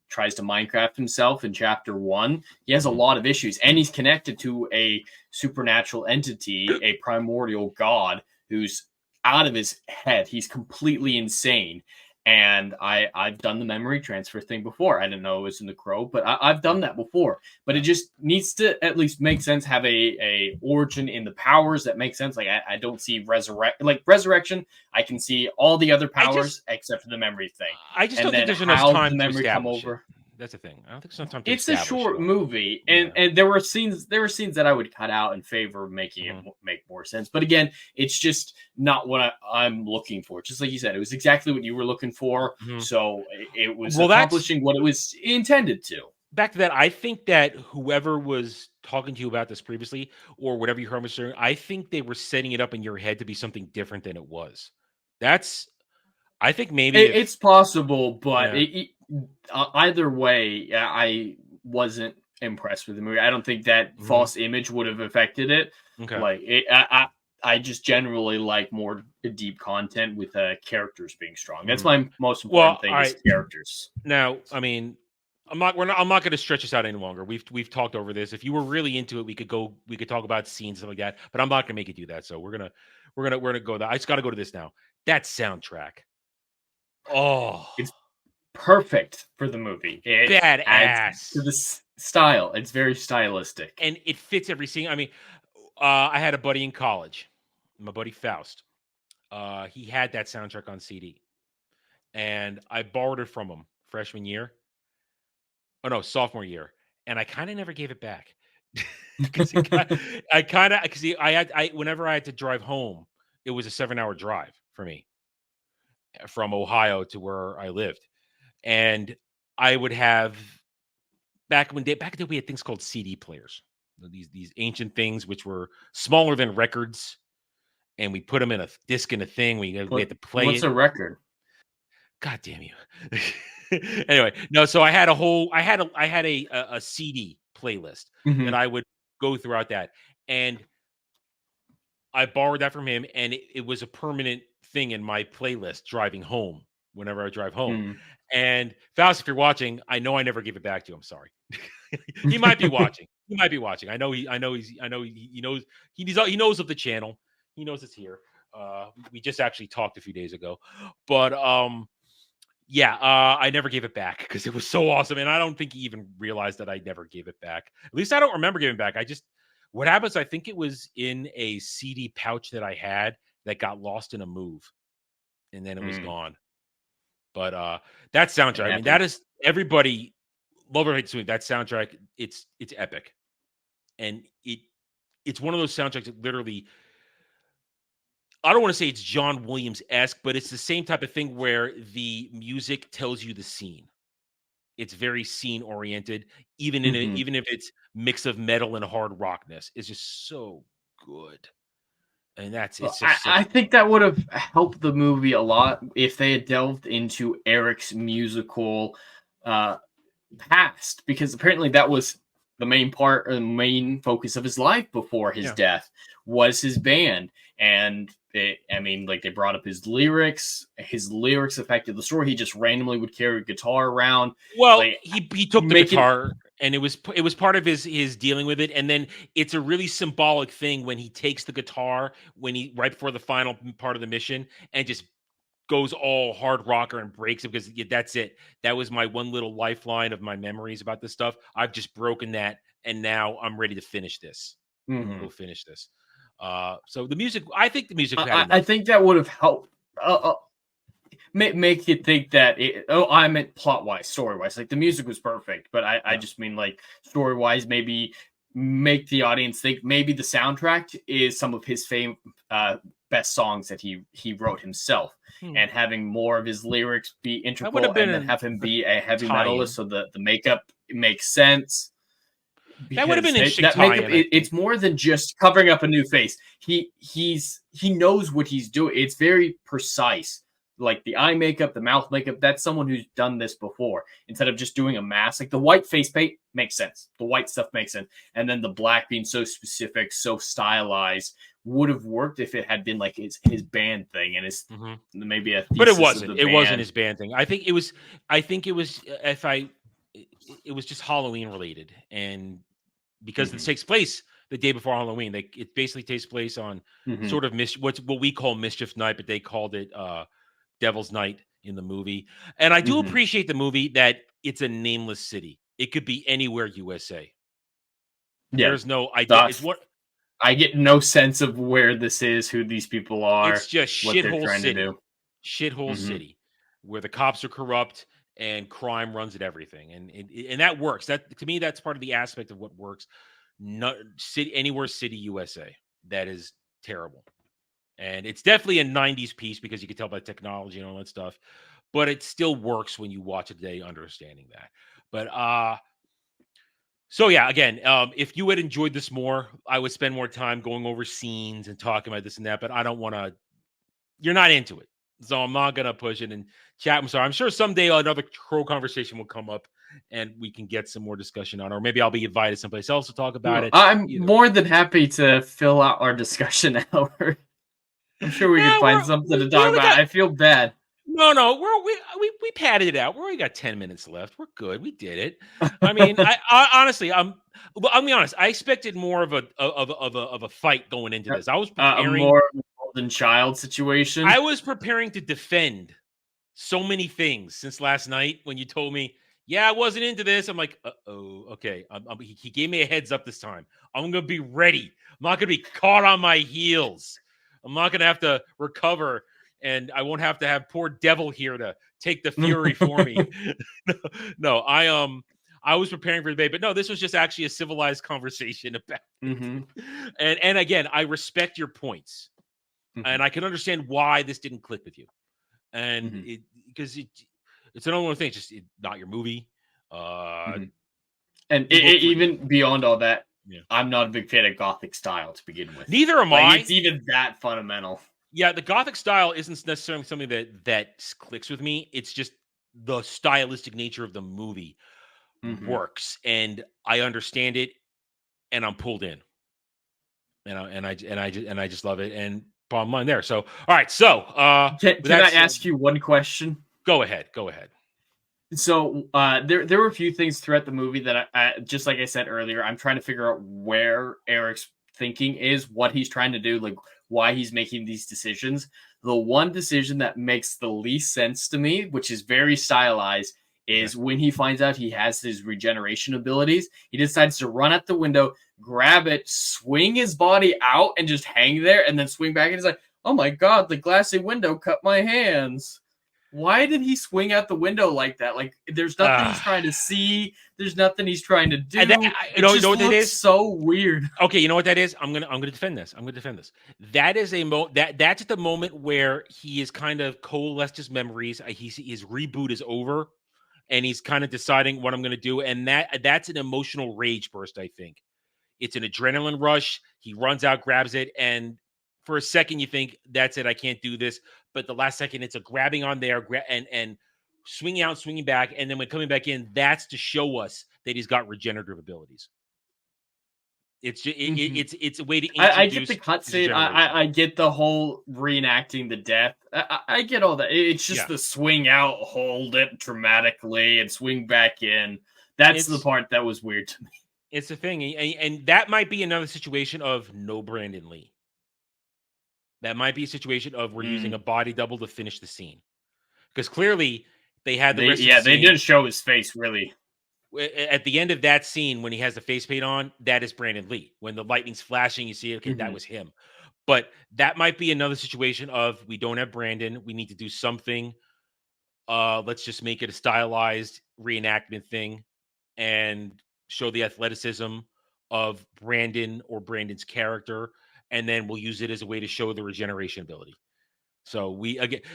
tries to Minecraft himself in chapter 1. He has a lot of issues, and he's connected to a supernatural entity, a primordial god who's out of his head. He's completely insane. And I've done the memory transfer thing before. I didn't know it was in the Crow, but I've done that before. But it just needs to at least make sense, have a origin in the powers that make sense. Like I don't see resurrection. I can see all the other powers except for the memory thing. I just don't think there's enough time to establish over. That's the thing. I don't think there's time to It's a short movie, and there were scenes that I would cut out in favor of making it make more sense. But again, it's just not what I'm looking for. Just like you said, it was exactly what you were looking for. So it was accomplishing what it was intended to. Back to that, I think that whoever was talking to you about this previously, or whatever you heard was saying, I think they were setting it up in your head to be something different than it was. I think maybe it's possible, but either way, I wasn't impressed with the movie. I don't think that false image would have affected it. Okay. Like I just generally like more deep content with characters being strong. That's my most important thing is characters. Now, I mean, I'm not going to stretch this out any longer. We've talked over this. If you were really into it, we could talk about scenes and stuff like that. But I'm not going to make you do that. So we're gonna go there. I just got to go to this now. That soundtrack. Oh, it's perfect for the movie. It badass adds to the style. It's very stylistic, and it fits every scene. I mean, I had a buddy in college, my buddy Faust. He had that soundtrack on CD, and I borrowed it from him freshman year. Oh no, sophomore year, and I kind of never gave it back because whenever I had to drive home, it was a 7-hour drive for me from Ohio to where I lived. And I would have back in the day we had things called CD players. These ancient things which were smaller than records, and we put them in a disc in a thing. We had to play. What's a record? God damn you. Anyway, no, so I had a CD playlist Mhm. that I would go throughout that. And I borrowed that from him, and it was a permanent thing in my playlist driving home whenever I drive home. Mm. And Faust, if you're watching, I know I never gave it back to you. I'm sorry. He might be watching. He might be watching. I know he knows he knows of the channel. He knows it's here. We just actually talked a few days ago. But yeah, I never gave it back because it was so awesome. And I don't think he even realized that I never gave it back. At least I don't remember giving it back. What happens, I think it was in a CD pouch that I had that got lost in a move. And then it was gone. But that soundtrack, I mean, that is everybody love or hate swing. That soundtrack, it's epic. And it's one of those soundtracks that literally, I don't want to say it's John Williams-esque, but it's the same type of thing where the music tells you the scene. It's very scene oriented, even even if it's mix of metal and hard rockness. It's just so good. And it's just I think that would have helped the movie a lot if they had delved into Eric's musical past, because apparently that was the main part or the main focus of his life before his death was his band. And I mean, like, they brought up his lyrics. His lyrics affected the story. He just randomly would carry a guitar around. Well, like, he took the guitar, and it was part of his dealing with it. And then it's a really symbolic thing when he takes the guitar right before the final part of the mission and just goes all hard rocker and breaks it, because that's it. That was my one little lifeline of my memories about this stuff. I've just broken that, and now I'm ready to finish this. We'll finish this. So the music, I think the music. I think that would have helped make you think that. I meant plot wise, story wise. Like, the music was perfect, but I just mean, like, story wise, maybe make the audience think maybe the soundtrack is some of his best songs that he wrote himself, and having more of his lyrics be integral, and then have him be a heavy metalist, so the makeup makes sense. That would have been interesting. That makeup, it's more than just covering up a new face. He knows what he's doing. It's very precise. Like, the eye makeup, the mouth makeup, that's someone who's done this before. Instead of just doing a mask, like the white face paint makes sense. The white stuff makes sense. And then the black being so specific, so stylized, would have worked if it had been like his band thing and his maybe a. But it wasn't. It wasn't his band thing. I think it was just Halloween related, and because it takes place the day before Halloween, it basically takes place on sort of what we call Mischief Night, but they called it Devil's Night in the movie. And I do appreciate the movie that it's a nameless city. It could be anywhere USA. Yeah. There's no idea. It's what I get no sense of where this is, who these people are. It's just what they're shithole trying city. to do. Shithole city, where the cops are corrupt and crime runs at everything, and that works. That, to me, that's part of the aspect of what works. Anywhere city USA, that is terrible. And it's definitely a 90s piece, because you can tell by technology and all that stuff, but it still works when you watch it today, understanding that. But so yeah, again, if you had enjoyed this more, I would spend more time going over scenes and talking about this and that, but I don't want to. You're not into it, so I'm not gonna push it and chat. I'm sorry. I'm sure someday another Crow conversation will come up, and we can get some more discussion on it, or maybe I'll be invited someplace else to talk about it. I'm more than happy to fill out our discussion hour. I'm sure we can find something to talk about. I feel bad. No, we padded it out. We only got 10 minutes left. We're good. We did it. I mean, I honestly, I'll be honest. I expected more of a fight going into this. I was preparing more of a golden child situation. I was preparing to defend so many things since last night when you told me, yeah, I wasn't into this. I'm like, okay. He gave me a heads up this time. I'm gonna be ready. I'm not gonna be caught on my heels. I'm not gonna have to recover. And I won't have to have poor Devil here to take the fury for me. No, I was preparing for the debate, but no, this was just actually a civilized conversation about it. And again, I respect your points, and I can understand why this didn't click with you, and because it's another one of the things, just not your movie. And even beyond all that, I'm not a big fan of Gothic style to begin with. Neither am I. It's even that fundamental. Yeah, the Gothic style isn't necessarily something that clicks with me. It's just the stylistic nature of the movie. works, and I understand it, and I'm pulled in, and I just love it. And bottom line there. So, all right. So, Can I ask you one question? Go ahead. Go ahead. So there were a few things throughout the movie that I just like I said earlier, I'm trying to figure out where Eric's thinking is, what he's trying to do, like why he's making these decisions. The one decision that makes the least sense to me, which is very stylized, is when he finds out he has his regeneration abilities, he decides to run at the window, grab it, swing his body out, and just hang there, and then swing back. And he's like, "Oh my god, the glassy window cut my hands." Why did he swing out the window like that? Like, there's nothing he's trying to see. There's nothing he's trying to do. And It just what that looks is? so weird. Okay, you know what that is? I'm gonna defend this. I'm gonna defend this. That is that's the moment where he is kind of coalesced his memories. His reboot is over, and he's kind of deciding what I'm gonna do. And that's an emotional rage burst. I think it's an adrenaline rush. He runs out, grabs it, and for a second you think that's it. I can't do this. But the last second, it's a grabbing on there and swinging out, swinging back, and then when coming back in, that's to show us that he's got regenerative abilities. It's just, it's a way to introduce. I get the cutscene. I get the whole reenacting the death. I get all that. It's just the swing out, hold it dramatically, and swing back in. That's the part that was weird to me. It's the thing, and that might be another situation of no Brandon Lee. That might be a situation of we're using a body double to finish the scene, because clearly they had the rest of the scene. They didn't show his face really. At the end of that scene, when he has the face paint on, that is Brandon Lee. When the lightning's flashing, you see, okay, that was him. But that might be another situation of we don't have Brandon. We need to do something. Let's just make it a stylized reenactment thing and show the athleticism of Brandon or Brandon's character. And then we'll use it as a way to show the regeneration ability. So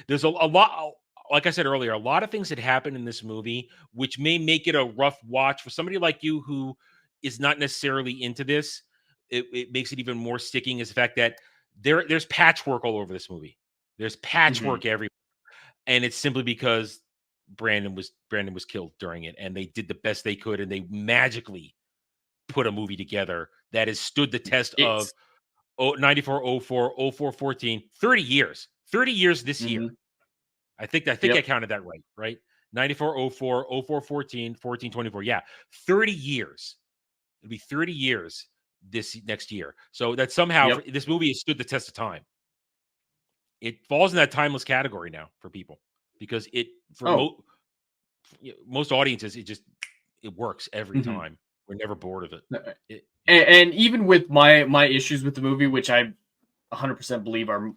there's a lot, like I said earlier, a lot of things that happen in this movie, which may make it a rough watch for somebody like you who is not necessarily into this. It makes it even more sticking is the fact that there's patchwork all over this movie. There's patchwork everywhere. And it's simply because Brandon was killed during it, and they did the best they could, and they magically put a movie together that has stood the test of 94, 04, 04, 14, 30 years. 30 years this year. I think I counted that right? 94, 04, 04, 14, 14, 24. Yeah, 30 years. It'll be 30 years this next year. So that somehow this movie has stood the test of time. It falls in that timeless category now for people because most audiences, it works every time. We're never bored of it. And even with my issues with the movie, which I 100% believe are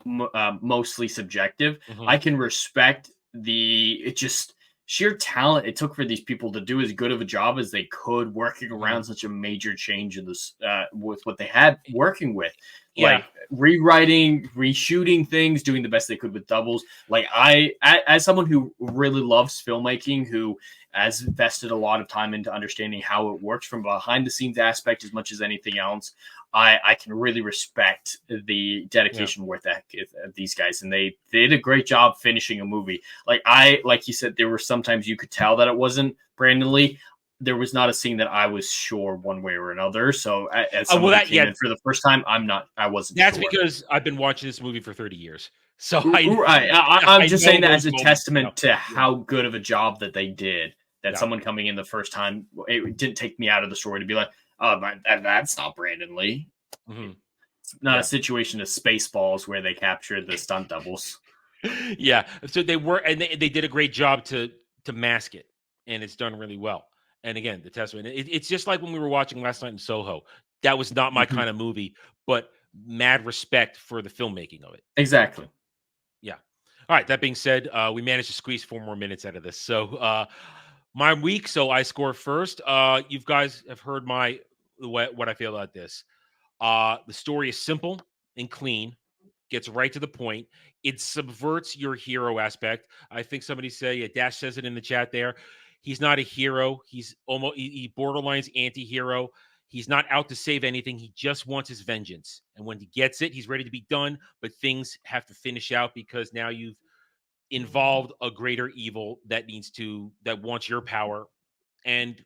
mostly subjective, I can respect the sheer talent it took for these people to do as good of a job as they could working around such a major change in this with what they had working with. Like rewriting, reshooting things, doing the best they could with doubles. Like as someone who really loves filmmaking, who has invested a lot of time into understanding how it works from behind the scenes aspect as much as anything else, I can really respect the dedication worth that of these guys, and they did a great job finishing a movie. Like you said, there were sometimes you could tell that it wasn't Brandon Lee. There was not a scene that I was sure one way or another. So as someone who came in for the first time, I wasn't. That's sure. Because I've been watching this movie for 30 years. So I'm just saying that as a testament to how good of a job that they did. That someone coming in the first time, it didn't take me out of the story to be like, oh, that's not Brandon Lee. It's not a situation of Spaceballs where they captured the stunt doubles. Yeah, so they did a great job to mask it, and it's done really well. And again, the testament, it's just like when we were watching last night in Soho. That was not my kind of movie, but mad respect for the filmmaking of it. Exactly. Yeah. All right. That being said, we managed to squeeze 4 more minutes out of this. So my week, so I score first. You guys have heard what I feel about this. The story is simple and clean, gets right to the point. It subverts your hero aspect. I think somebody Dash says it in the chat there. He's not a hero. He's he borderlines anti-hero. He's not out to save anything. He just wants his vengeance. And when he gets it, he's ready to be done. But things have to finish out because now you've involved a greater evil that wants your power. And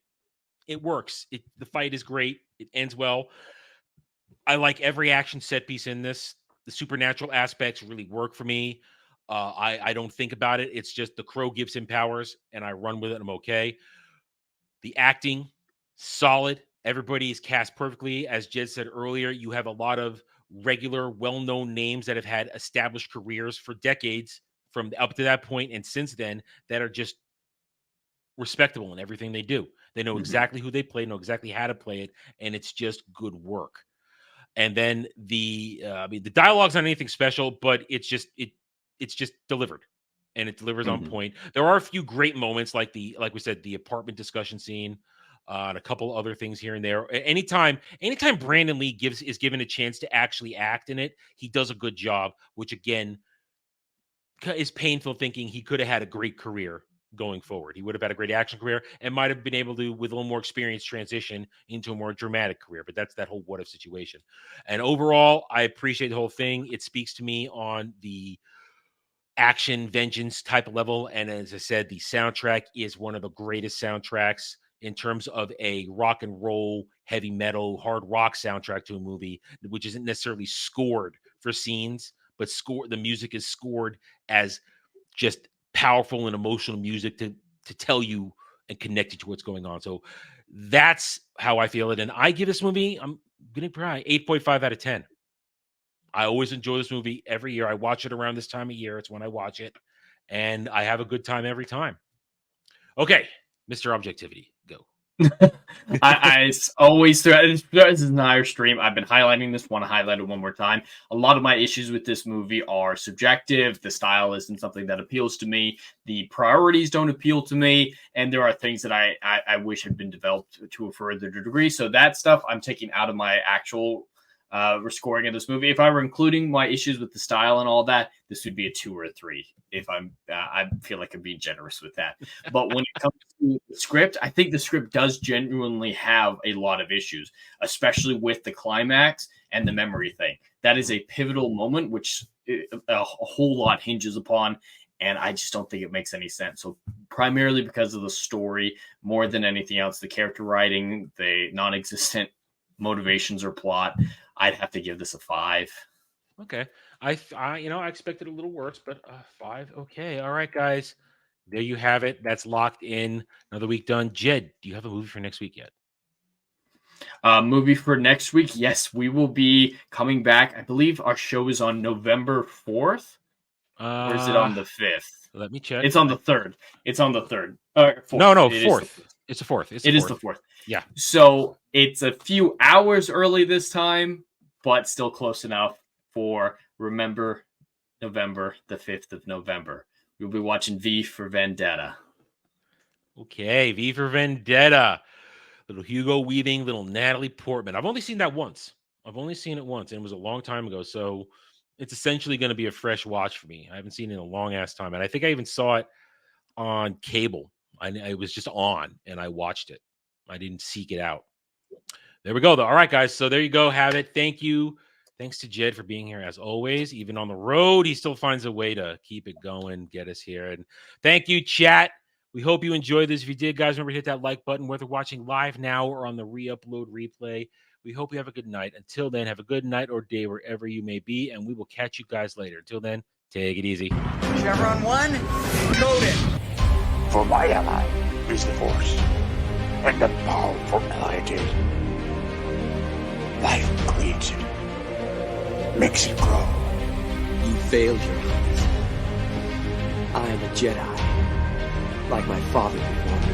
It works. The fight is great. It ends well. I like every action set piece in this. The supernatural aspects really work for me. I don't think about it. It's just the crow gives him powers, and I run with it. And I'm okay. The acting, solid. Everybody is cast perfectly. As Jed said earlier, you have a lot of regular, well-known names that have had established careers for decades from up to that point and since then that are just respectable in everything they do. They know exactly who they play, know exactly how to play it, and it's just good work. And then the dialogue's not anything special, but it's just delivered, and it delivers on point. There are a few great moments, like we said, the apartment discussion scene, and a couple other things here and there. Anytime Brandon Lee is given a chance to actually act in it, he does a good job. Which again is painful, thinking he could have had a great career going forward. He would have had a great action career and might have been able to, with a little more experience, transition into a more dramatic career. But that's that whole what if situation. And overall, I appreciate the whole thing. It speaks to me on the action vengeance type of level. And as I said, the soundtrack is one of the greatest soundtracks in terms of a rock and roll, heavy metal, hard rock soundtrack to a movie, which isn't necessarily scored for scenes, but the music is scored as just powerful and emotional music to tell you and connect you to what's going on. So that's how I feel it. And I give this movie, I'm going to try 8.5 out of 10. I always enjoy this movie every year. I watch it around this time of year. It's when I watch it, and I have a good time every time. Okay, Mr. Objectivity, go. I always, this is an entire stream, I've been highlighting this, want to highlight it one more time. A lot of my issues with this movie are subjective. The style isn't something that appeals to me. The priorities don't appeal to me. And there are things that I wish had been developed to a further degree. So that stuff I'm taking out of my actual scoring of this movie. If I were including my issues with the style and all that, this would be a 2 or a 3. If I feel like I'm being generous with that. But when it comes to the script, I think the script does genuinely have a lot of issues, especially with the climax and the memory thing. That is a pivotal moment, which a whole lot hinges upon. And I just don't think it makes any sense. So primarily because of the story, more than anything else, the character writing, the non-existent motivations or plot, I'd have to give this a 5. Okay. I expected a little worse, but 5. Okay. All right, guys. There you have it. That's locked in. Another week done. Jed, do you have a movie for next week yet? Movie for next week? Yes, we will be coming back. I believe our show is on November 4th. Or is it on the 5th? Let me check. It's on the 3rd. It's on the 3rd. 4th. No, 4th. It's the 4th. It is the 4th. Yeah. So it's a few hours early this time, but still close enough for Remember November, the 5th of November. We'll be watching V for Vendetta. Okay, V for Vendetta. Little Hugo Weaving, little Natalie Portman. I've only seen that once. I've only seen it once, and it was a long time ago. So it's essentially going to be a fresh watch for me. I haven't seen it in a long ass time. And I think I even saw it on cable. I was just on, and I watched it. I didn't seek it out. There we go, though. All right, guys. So there you go. Have it. Thank you. Thanks to Jed for being here as always. Even on the road, he still finds a way to keep it going, get us here. And thank you, chat. We hope you enjoyed this. If you did, guys, remember to hit that like button, whether watching live now or on the Reupload replay. We hope you have a good night. Until then, have a good night or day wherever you may be, and we will catch you guys later. Until then, take it easy. Chevron 1, loaded. For my ally is the Force, and the powerful ally it is. Life creates it, makes it grow. You failed your hunt. I am a Jedi, like my father before me.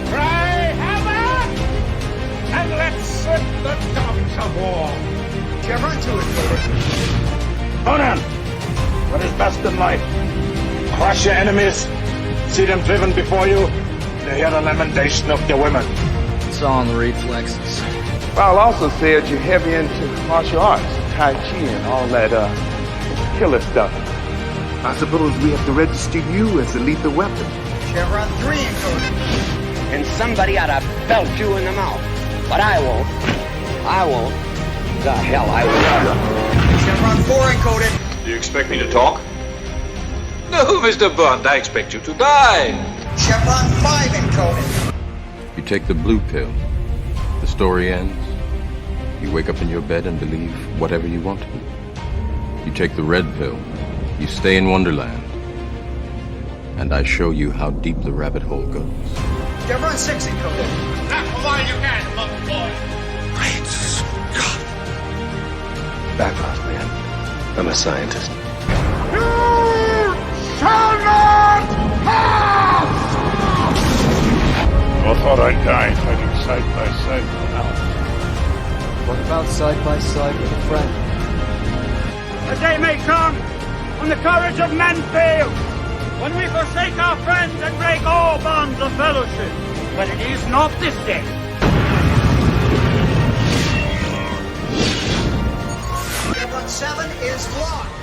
Cry havoc, and let's set the dogs of war. Chevron 2 is loaded. Conan, what is best in life? Crush your enemies, see them driven before you, to hear the lamentation of your women. It's all in the reflexes. Well, also said you're heavy into martial arts, Tai Chi and all that killer stuff. I suppose we have to register you as a lethal weapon. Chevron 3 encoded. And somebody ought to belt you in the mouth. But I won't. I won't. The hell I will. Chevron 4 encoded. Do you expect me to talk? No, Mr. Bond, I expect you to die. Chevron 5 encoded. You take the blue pill. The story ends. You wake up in your bed and believe whatever you want to. You take the red pill. You stay in Wonderland. And I show you how deep the rabbit hole goes. Chevron 6 encoded. Now, while you can, little boy. Great Scott. Back off, man. I'm a scientist. You shall not pass! I thought I'd die fighting side by side with an elf. What about side by side with a friend? A day may come when the courage of men fails, when we forsake our friends and break all bonds of fellowship. But it is not this day. Chevron 7 is locked.